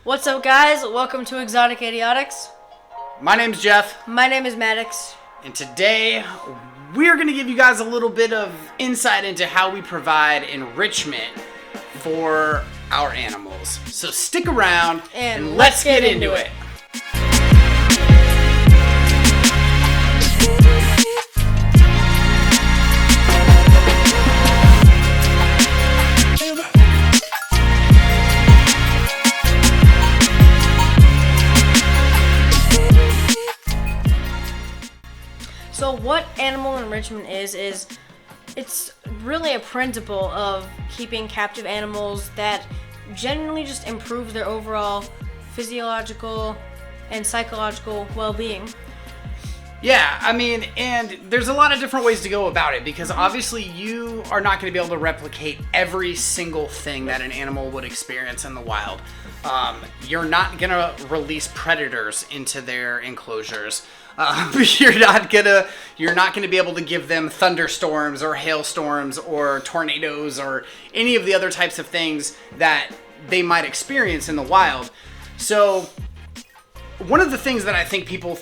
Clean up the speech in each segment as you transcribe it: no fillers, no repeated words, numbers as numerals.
What's up, guys? Welcome to Exotic Idiotics. My name's Jeff. My name is Maddox. And today, we're going to give you guys a little bit of insight into how we provide enrichment for our animals. So stick around and let's get into it. So what animal enrichment is it's really a principle of keeping captive animals that generally just improve their overall physiological and psychological well-being. Yeah, I mean, and there's a lot of different ways to go about it because obviously you are not going to be able to replicate every single thing that an animal would experience in the wild. You're not going to release predators into their enclosures. You're not gonna be able to give them thunderstorms or hailstorms or tornadoes or any of the other types of things that they might experience in the wild. So one of the things that I think people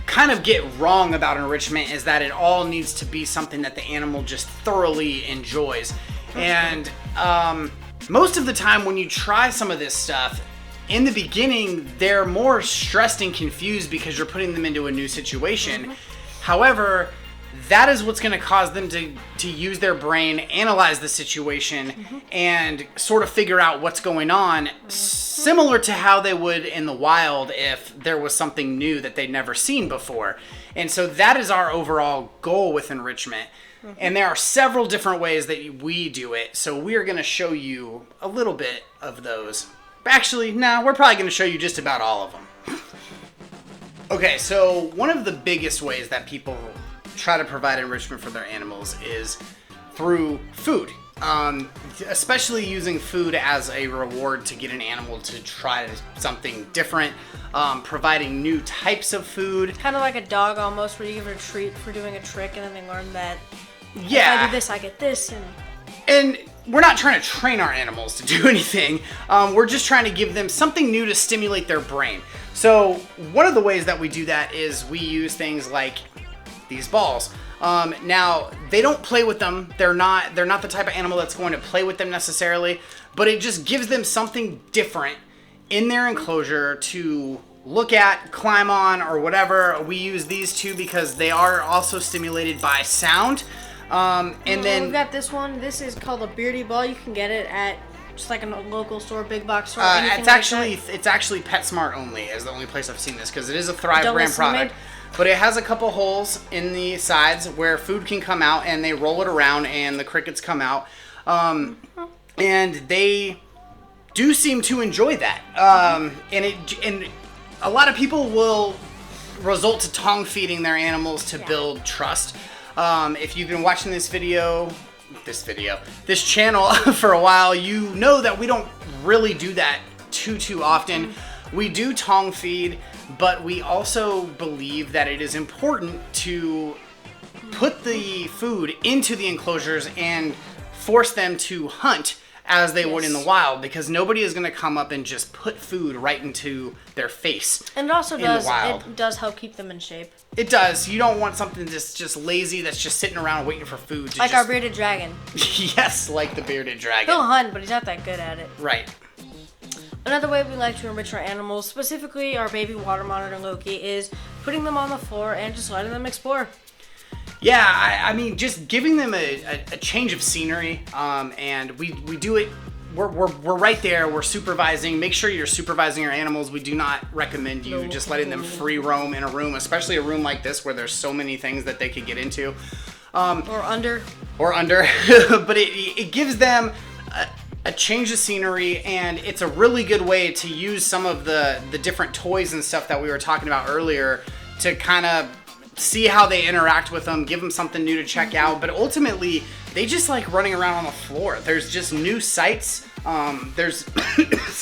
kind of get wrong about enrichment is that it all needs to be something that the animal just thoroughly enjoys. And most of the time when you try some of this stuff, in the beginning, they're more stressed and confused because you're putting them into a new situation. However, that is what's going to cause them to use their brain, analyze the situation, and sort of figure out what's going on, similar to how they would in the wild if there was something new that they'd never seen before. And so that is our overall goal with enrichment. And there are several different ways that we do it, so we're going to show you a little bit of those. Actually, no, we're probably going to show you just about all of them. Okay, so one of the biggest ways that people try to provide enrichment for their animals is through food. Especially using food as a reward to get an animal to try something different. Providing new types of food. Kind of like a dog almost, where you give it a treat for doing a trick and then they learn that yeah, if I do this, I get this. And we're not trying to train our animals to do anything. We're just trying to give them something new to stimulate their brain. So one of the ways that we do that is we use things like these balls. Now, they don't play with them. They're not the type of animal that's going to play with them necessarily, but it just gives them something different in their enclosure to look at, climb on, or whatever. We use these two because they are also stimulated by sound. Then we've got this one. This is called a Beardy Ball. You can get it at just like a local store, big box store. It's actually PetSmart only is the only place I've seen this because it is a Thrive brand product. But it has a couple holes in the sides where food can come out, and they roll it around, and the crickets come out. And they do seem to enjoy that. And a lot of people will resort to tongue feeding their animals to build trust. If you've been watching this channel for a while, you know that we don't really do that too often. We do tongue feed, but we also believe that it is important to put the food into the enclosures and force them to hunt as they would in the wild, because nobody is going to come up and just put food right into their face. And it also does help keep them in shape. It does. You don't want something that's just lazy, that's just sitting around waiting for food. Like our bearded dragon. Yes, like the bearded dragon. He'll hunt, but he's not that good at it. Right. Another way we like to enrich our animals, specifically our baby water monitor Loki, is putting them on the floor and just letting them explore. Yeah, I mean, just giving them a change of scenery, and we do it. We're right there. We're supervising. Make sure you're supervising your animals. We do not recommend you just letting them free roam in a room, especially a room like this where there's so many things that they could get into. Or under. But it gives them a change of scenery, and it's a really good way to use some of the different toys and stuff that we were talking about earlier to kind of see how they interact with them, give them something new to check out. But ultimately, they just like running around on the floor. There's just new sights. There's,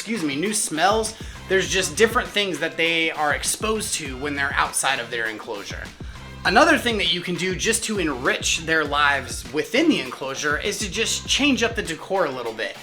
new smells. There's just different things that they are exposed to when they're outside of their enclosure. Another thing that you can do just to enrich their lives within the enclosure is to just change up the decor a little bit.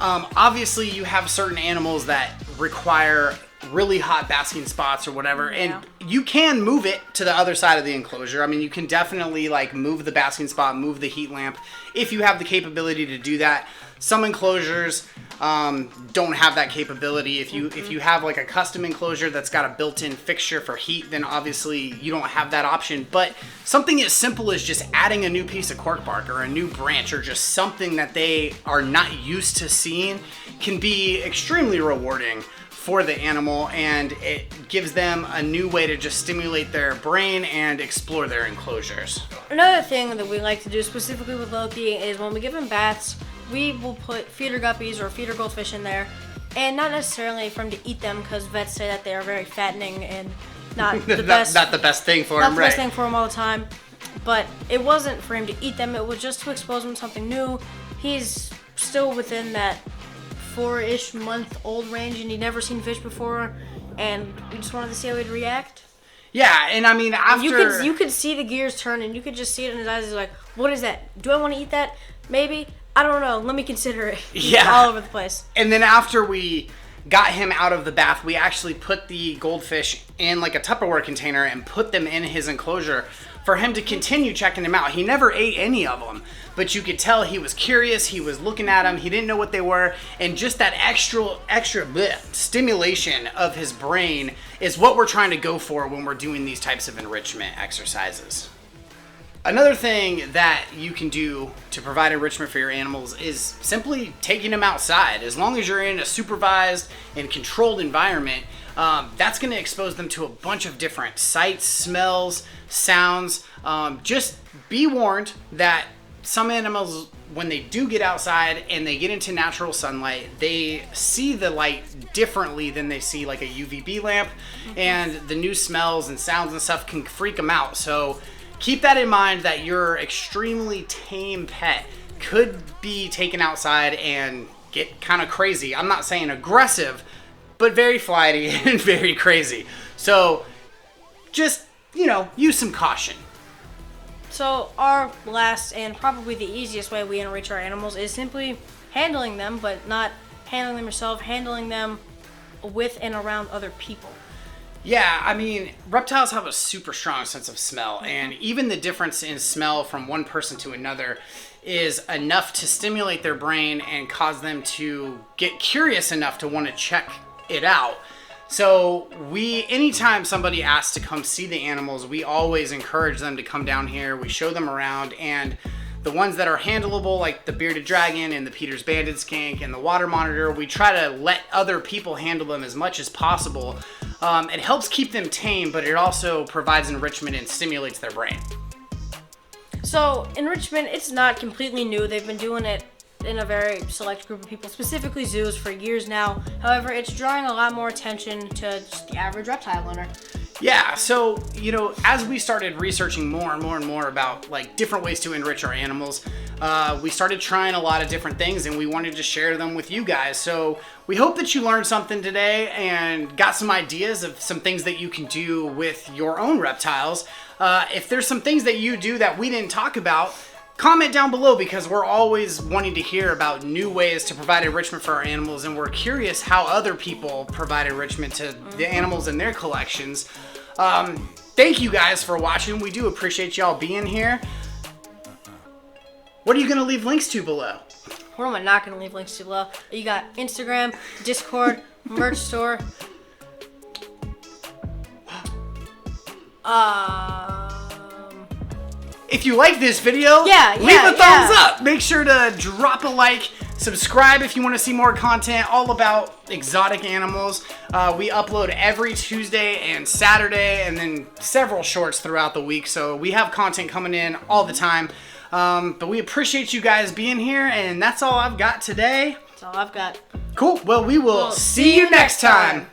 Obviously, you have certain animals that require really hot basking spots or whatever, Yeah. and you can move it to the other side of the enclosure. I mean, you can definitely like move the basking spot, move the heat lamp if you have the capability to do that. Some enclosures don't have that capability. If you have like a custom enclosure that's got a built-in fixture for heat, then obviously you don't have that option. But something as simple as just adding a new piece of cork bark or a new branch or just something that they are not used to seeing can be extremely rewarding for the animal, and it gives them a new way to just stimulate their brain and explore their enclosures. Another thing that we like to do specifically with Loki is when we give him baths, we will put feeder guppies or feeder goldfish in there, and not necessarily for him to eat them, because vets say that they are very fattening and not the best. Not the best thing for not him, the right? best thing for him all the time. But it wasn't for him to eat them; it was just to expose him to something new. He's still within that 4-ish month old range, and he'd never seen fish before, and we just wanted to see how he'd react. Yeah, and I mean, after You could see the gears turn, and you could just see it in his eyes. He's like, "What is that? Do I want to eat that? Maybe. I don't know. Let me consider it." Yeah. All over the place. And then after we got him out of the bath, we actually put the goldfish in like a Tupperware container and put them in his enclosure for him to continue checking them out. He never ate any of them, but you could tell he was curious. He was looking at them. He didn't know what they were, and just that extra stimulation of his brain is what we're trying to go for when we're doing these types of enrichment exercises. Another thing that you can do to provide enrichment for your animals is simply taking them outside. As long as you're in a supervised and controlled environment, that's going to expose them to a bunch of different sights, smells, sounds. Just be warned that some animals, when they do get outside and they get into natural sunlight, they see the light differently than they see like a UVB lamp, and the new smells and sounds and stuff can freak them out. So keep that in mind, that your extremely tame pet could be taken outside and get kind of crazy. I'm not saying aggressive, but very flighty and very crazy. So just, use some caution. So our last and probably the easiest way we enrich our animals is simply handling them, but not handling them yourself, handling them with and around other people. Yeah, I mean, reptiles have a super strong sense of smell, and even the difference in smell from one person to another is enough to stimulate their brain and cause them to get curious enough to want to check it out. So anytime somebody asks to come see the animals, we always encourage them to come down here. We show them around, and the ones that are handleable, like the bearded dragon and the Peter's banded skink and the water monitor, we try to let other people handle them as much as possible. It helps keep them tame, but it also provides enrichment and stimulates their brain. So enrichment, it's not completely new. They've been doing it in a very select group of people, specifically zoos, for years now. However, it's drawing a lot more attention to just the average reptile owner. Yeah, so, as we started researching more and more and more about like different ways to enrich our animals, we started trying a lot of different things, and we wanted to share them with you guys. So we hope that you learned something today and got some ideas of some things that you can do with your own reptiles. If there's some things that you do that we didn't talk about, comment down below, because we're always wanting to hear about new ways to provide enrichment for our animals, and we're curious how other people provide enrichment to the animals in their collections. Thank you guys for watching. We do appreciate y'all being here. What are you going to leave links to below? What am I not going to leave links to below? You got Instagram, Discord, merch store. If you like this video, leave a thumbs up. Make sure to drop a like. Subscribe if you want to see more content all about exotic animals. We upload every Tuesday and Saturday, and then several shorts throughout the week. So we have content coming in all the time. But we appreciate you guys being here, and that's all I've got today. That's all I've got. Cool. Well, we will see you next time.